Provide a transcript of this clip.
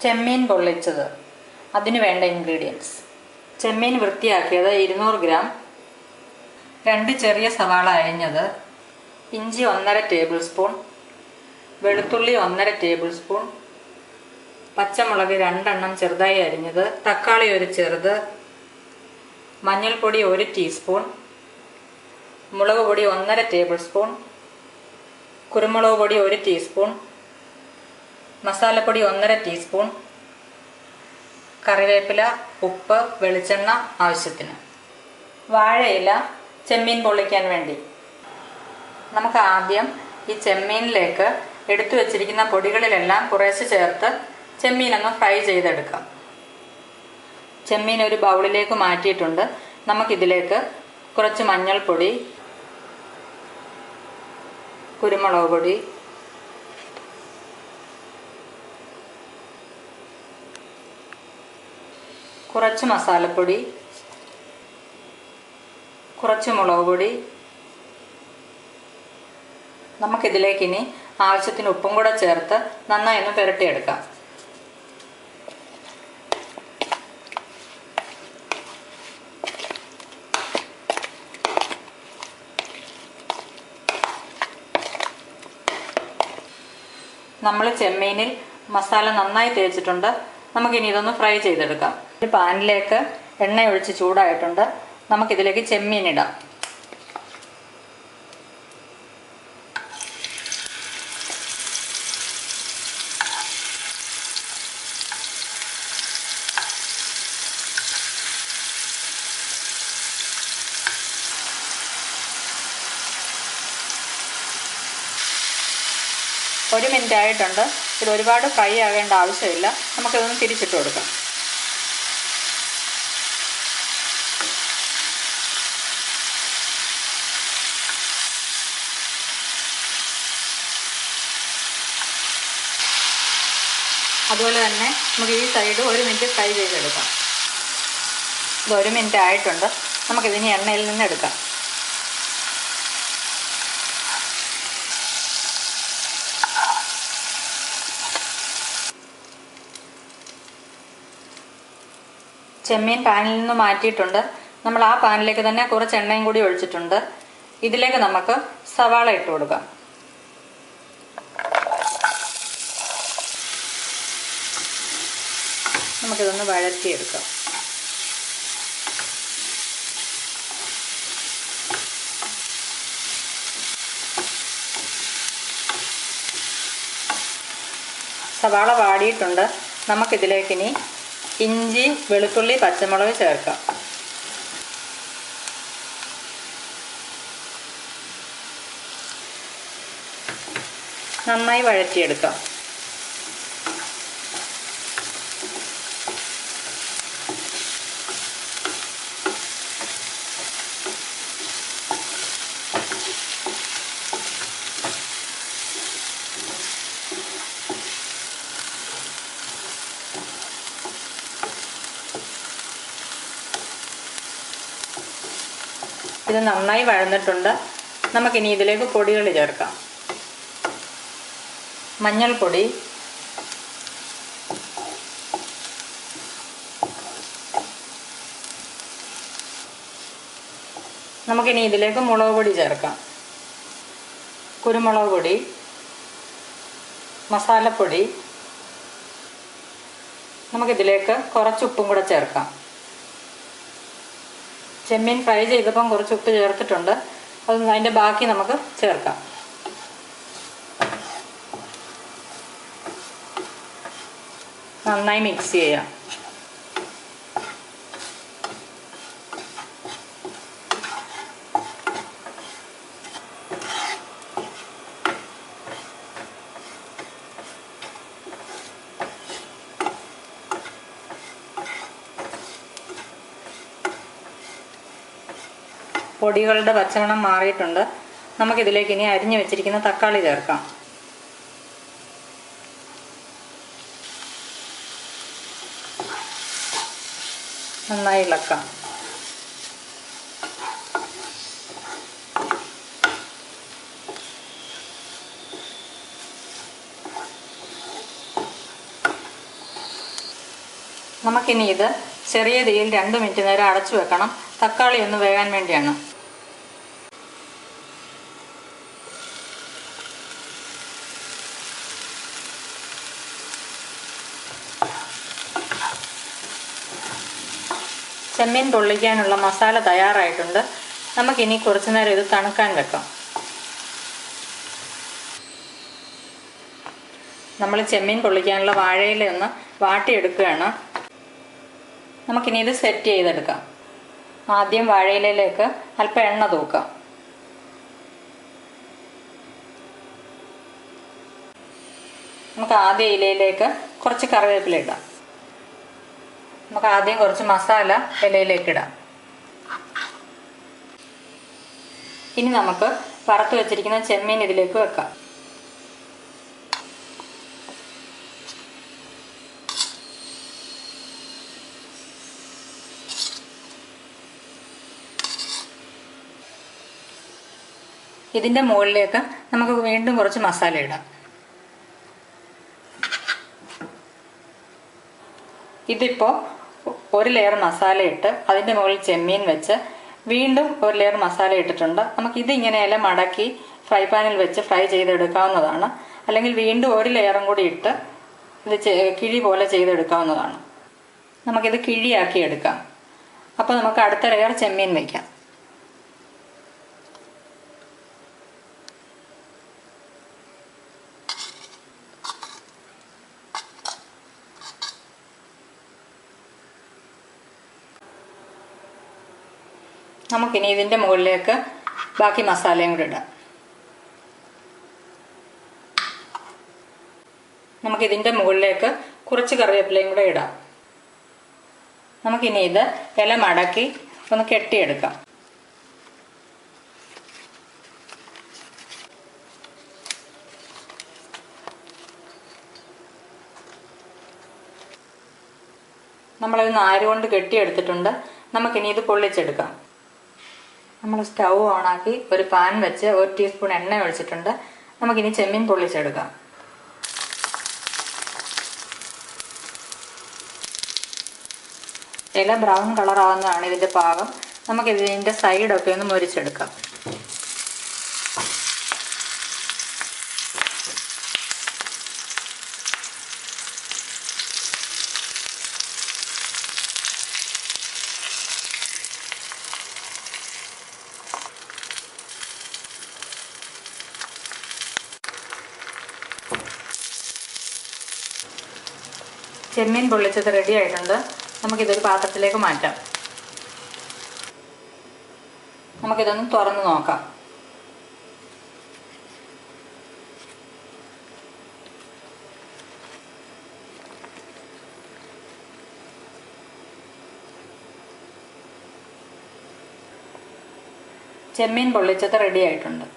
ചെമ്മീൻ പൊള്ളിച്ചത്. അതിന് വേണ്ട ഇൻഗ്രീഡിയൻസ്: ചെമ്മീൻ വൃത്തിയാക്കിയത് 200 ഗ്രാം, 2 ചെറിയ സവാള അരിഞ്ഞത്, ഇഞ്ചി 1½ ടേബിൾ സ്പൂൺ, വെളുത്തുള്ളി 1½ ടേബിൾ സ്പൂൺ, പച്ചമുളക് 2 എണ്ണം ചെറുതായി അരിഞ്ഞത്, തക്കാളി 1 ചെറുത്, മഞ്ഞൾപ്പൊടി 1 ടീസ്പൂൺ, മുളക് പൊടി 1½ ടേബിൾ സ്പൂൺ, കുരുമുളക് പൊടി 1 ടീസ്പൂൺ, മസാലപ്പൊടി 1½ ടീസ്പൂൺ, കറിവേപ്പില, ഉപ്പ്, വെളിച്ചെണ്ണ ആവശ്യത്തിന്. വാഴയില ചെമ്മീൻ പൊള്ളിക്കാൻ വേണ്ടി നമുക്ക് ആദ്യം ഈ ചെമ്മീനിലേക്ക് എടുത്തു വച്ചിരിക്കുന്ന പൊടികളിലെല്ലാം കുറേശ്ശെ ചേർത്ത് ചെമ്മീനൊന്ന് ഫ്രൈ ചെയ്തെടുക്കാം. ചെമ്മീൻ ഒരു ബൗളിലേക്ക് മാറ്റിയിട്ടുണ്ട്. നമുക്കിതിലേക്ക് കുറച്ച് മഞ്ഞൾപ്പൊടി, കുരുമുളക് പൊടി, കുറച്ച് മസാലപ്പൊടി, കുറച്ച് മുളക് പൊടി, നമുക്കിതിലേക്ക് ഇനി ആവശ്യത്തിന് ഉപ്പും കൂടെ ചേർത്ത് നന്നായി ഒന്ന് പുരട്ടിയെടുക്കാം. നമ്മൾ ചെമ്മീനിൽ മസാല നന്നായി തേച്ചിട്ടുണ്ട്. നമുക്കിനി ഇതൊന്ന് ഫ്രൈ ചെയ്തെടുക്കാം. ഒരു പാനിലേക്ക് എണ്ണ ഒഴിച്ച് ചൂടായിട്ടുണ്ട്. നമുക്കിതിലേക്ക് ചെമ്മീൻ ഇടാം. ഒരു മിനിറ്റ് ആയിട്ടുണ്ട്. ഇത് ഒരുപാട് ഫ്രൈ ആകേണ്ട ആവശ്യമില്ല. നമുക്കിതൊന്ന് തിരിച്ചിട്ട് കൊടുക്കാം. അതുപോലെ തന്നെ നമുക്ക് ഈ സൈഡ് 1 മിനിറ്റ് ഫ്രൈ ചെയ്തെടുക്കാം. ഇത് 1 മിനിറ്റ് ആയിട്ടുണ്ട്. നമുക്കിതിനി എണ്ണയിൽ നിന്ന് എടുക്കാം. ചെമ്മീൻ പാനിൽ നിന്ന് മാറ്റിയിട്ടുണ്ട്. നമ്മൾ ആ പാനിലേക്ക് തന്നെ കുറച്ച് എണ്ണയും കൂടി ഒഴിച്ചിട്ടുണ്ട്. ഇതിലേക്ക് നമുക്ക് സവാള ഇട്ട് കൊടുക്കാം. നമുക്കിതൊന്ന് വഴറ്റിയെടുക്കാം. സവാള വാടിയിട്ടുണ്ട്. നമുക്കിതിലേക്കിനി ഇഞ്ചി, വെളുത്തുള്ളി, പച്ചമുളക് ചേർക്കാം. നന്നായി വഴറ്റിയെടുക്കാം. ഇത് നന്നായി വഴന്നിട്ടുണ്ട്. നമുക്കിനി ഇതിലേക്ക് പൊടികൾ ചേർക്കാം. മഞ്ഞൾപ്പൊടി, നമുക്കിനി ഇതിലേക്ക് മുളക് പൊടി ചേർക്കാം. കുരുമുളക് പൊടി, മസാലപ്പൊടി, നമുക്കിതിലേക്ക് കുറച്ച് ഉപ്പും കൂടെ ചേർക്കാം. ചെമ്മീൻ ഫ്രൈ ചെയ്തപ്പം കുറച്ച് ഉപ്പ് ചേർത്തിട്ടുണ്ട്. അതിൻ്റെ ബാക്കി നമുക്ക് ചേർക്കാം. നന്നായി മിക്സ് ചെയ്യാം. പൊടികളുടെ പച്ചമണം മാറിയിട്ടുണ്ട്. നമുക്കിതിലേക്ക് ഇനി അരിഞ്ഞു വെച്ചിരിക്കുന്ന തക്കാളി ചേർക്കാം. നന്നായി ഇളക്കാം. നമുക്കിനി ഇത് ചെറിയ തീയിൽ 2 മിനിറ്റ് നേരം അടച്ചു വെക്കണം. തക്കാളി ഒന്ന് വേകാൻ വേണ്ടിയാണ്. ചെമ്മീൻ പൊള്ളിക്കാനുള്ള മസാല തയ്യാറായിട്ടുണ്ട്. നമുക്കിനി കുറച്ചു നേരം ഇത് തണുക്കാൻ വെക്കാം. നമ്മൾ ചെമ്മീൻ പൊള്ളിക്കാനുള്ള വാഴയില ഒന്ന് വാട്ടിയെടുക്കുകയാണ്. നമുക്കിനി ഇത് സെറ്റ് ചെയ്തെടുക്കാം. ആദ്യം വാഴയിലയിലേക്ക് അല്പം എണ്ണ തൂക്കാം. നമുക്ക് ആദ്യം ഇലയിലേക്ക് കുറച്ച് കറിവേപ്പില ഇടാം. നമുക്ക് ആദ്യം കുറച്ച് മസാല ഇലയിലേക്ക് ഇടാം. ഇനി നമുക്ക് വറുത്ത് വെച്ചിരിക്കുന്ന ചെമ്മീൻ ഇതിലേക്ക് വെക്കാം. ഇതിൻ്റെ മുകളിലേക്ക് നമുക്ക് വീണ്ടും കുറച്ച് മസാല ഇടാം. ഇതിപ്പോൾ ഒരു ലെയർ മസാല ഇട്ട് അതിൻ്റെ മുകളിൽ ചെമ്മീൻ വെച്ച് വീണ്ടും ഒരു ലെയർ മസാല ഇട്ടിട്ടുണ്ട്. നമുക്കിത് ഇങ്ങനെയല്ല മടക്കി ഫ്രൈ പാനിൽ വെച്ച് ഫ്രൈ ചെയ്തെടുക്കാവുന്നതാണ്. അല്ലെങ്കിൽ വീണ്ടും ഒരു ലെയറും കൂടി ഇട്ട് ഇത് കിഴി പോലെ ചെയ്തെടുക്കാവുന്നതാണ്. നമുക്കിത് കിഴിയാക്കി എടുക്കാം. അപ്പോൾ നമുക്ക് അടുത്ത ലെയർ ചെമ്മീൻ വയ്ക്കാം. നമുക്കിനി ഇതിൻ്റെ മുകളിലേക്ക് ബാക്കി മസാലയും കൂടി ഇടാം. നമുക്കിതിൻ്റെ മുകളിലേക്ക് കുറച്ച് കറിവേപ്പിലയും കൂടെ ഇടാം. നമുക്കിനി ഇത് ഇല മടക്കി ഒന്ന് കെട്ടിയെടുക്കാം. നമ്മളിത് നാരുകൊണ്ട് കെട്ടിയെടുത്തിട്ടുണ്ട്. നമുക്കിനി ഇത് പൊള്ളിച്ചെടുക്കാം. നമ്മൾ സ്റ്റൗ ഓണാക്കി ഒരു പാൻ വെച്ച് 1 ടീസ്പൂൺ എണ്ണ ഒഴിച്ചിട്ടുണ്ട്. നമുക്കിനി ചെമ്മീൻ പൊള്ളിച്ചെടുക്കാം. ഇല ബ്രൗൺ കളറാവുന്നതാണ് ഇതിൻ്റെ പാകം. നമുക്കിതിൻ്റെ സൈഡൊക്കെ ഒന്ന് മൊരിച്ചെടുക്കാം. ചെമ്മീൻ പൊള്ളിച്ചത് റെഡി ആയിട്ടുണ്ട്. നമുക്കിതൊരു പാത്രത്തിലേക്ക് മാറ്റാം. നമുക്കിതൊന്ന് തുറന്ന് നോക്കാം. ചെമ്മീൻ പൊള്ളിച്ചത് റെഡി ആയിട്ടുണ്ട്.